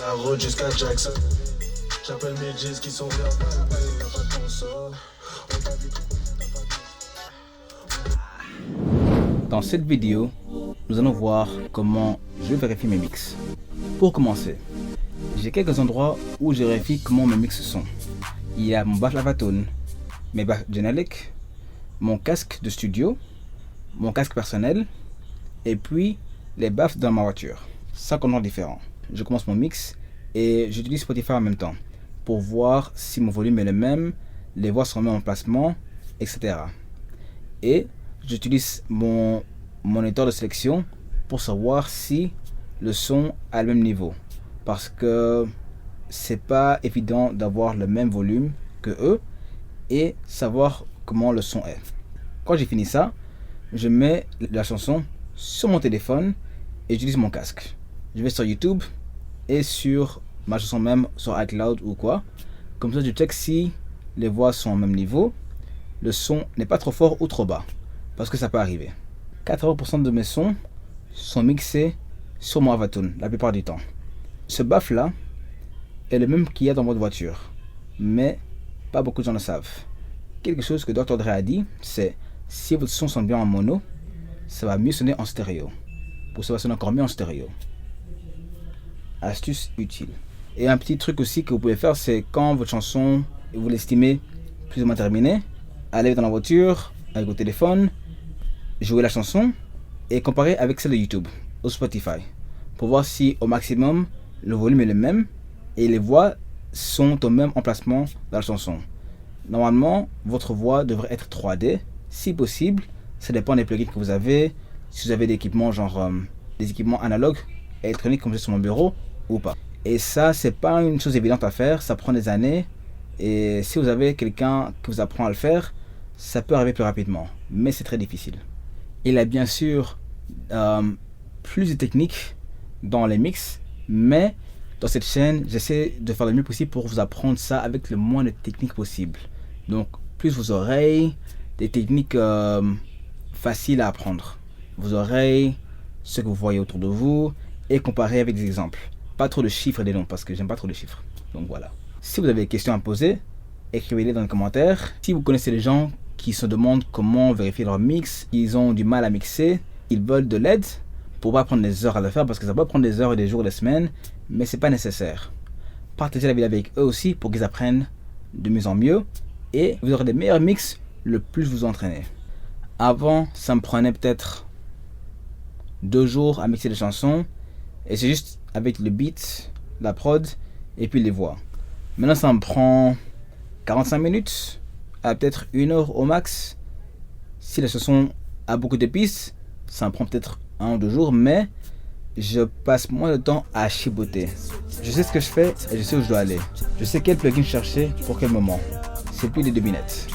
La route jusqu'à Jackson. J'appelle mes G's qui sont verts, y'a pas de console. Dans cette vidéo, nous allons voir comment je vérifie mes mix. Pour commencer, j'ai quelques endroits où je vérifie comment mes mix sont. Il y a mon baffle Avatone, mes baffles Genelec, mon casque de studio, mon casque personnel, et puis les baffles dans ma voiture. 5 endroits différents. Je commence mon mix et j'utilise Spotify en même temps pour voir si mon volume est le même, les voix sont en même emplacement, etc. Et j'utilise mon moniteur de sélection pour savoir si le son a le même niveau, parce que c'est pas évident d'avoir le même volume que eux et savoir comment le son est. Quand j'ai fini ça, je mets la chanson sur mon téléphone et j'utilise mon casque. Je vais sur YouTube et sur ma chanson même sur iCloud ou quoi. Comme ça, je check si les voix sont au même niveau, le son n'est pas trop fort ou trop bas, parce que ça peut arriver. 80% de mes sons sont mixés sur mon Avatone la plupart du temps. Ce baffle là est le même qu'il y a dans votre voiture, mais pas beaucoup de gens le savent. Quelque chose que Dr. Dre a dit, c'est si votre son sonne bien en mono, ça va mieux sonner en stéréo. Pour ça va sonner encore mieux en stéréo. Astuce utile. Et un petit truc aussi que vous pouvez faire, c'est quand votre chanson, vous l'estimez plus ou moins terminée, allez dans la voiture, avec votre téléphone, jouez la chanson et comparez avec celle de YouTube ou Spotify pour voir si au maximum le volume est le même et les voix sont au même emplacement dans la chanson. Normalement, votre voix devrait être 3D, si possible. Ça dépend des plugins que vous avez. Si vous avez des équipements genre des équipements analogues, électroniques comme j'ai sur mon bureau ou pas. Et ça, c'est pas une chose évidente à faire. Ça prend des années. Et si vous avez quelqu'un qui vous apprend à le faire, ça peut arriver plus rapidement. Mais c'est très difficile. Il y a bien sûr plus de techniques dans les mix, mais dans cette chaîne, j'essaie de faire le mieux possible pour vous apprendre ça avec le moins de techniques possible. Donc, plus vos oreilles, des techniques faciles à apprendre. Vos oreilles, ce que vous voyez autour de vous, et comparer avec des exemples. Pas trop de chiffres et des noms, parce que j'aime pas trop les chiffres. Donc voilà. Si vous avez des questions à poser, écrivez-les dans les commentaires. Si vous connaissez des gens qui se demandent comment vérifier leur mix, ils ont du mal à mixer, ils veulent de l'aide pour pas prendre des heures à le faire, parce que ça peut prendre des heures et des jours et des semaines, mais c'est pas nécessaire. Partagez la vidéo avec eux aussi pour qu'ils apprennent de mieux en mieux et vous aurez des meilleurs mix le plus vous entraînez. Avant, ça me prenait peut-être 2 jours à mixer les chansons et c'est juste avec le beat, la prod et puis les voix. Maintenant, ça me prend 45 minutes à peut-être 1 heure au max. Si la chanson a beaucoup de pistes, ça me prend peut-être 1 ou 2 jours, mais je passe moins de temps à chipoter. Je sais ce que je fais et je sais où je dois aller. Je sais quel plugin chercher pour quel moment. C'est plus des devinettes.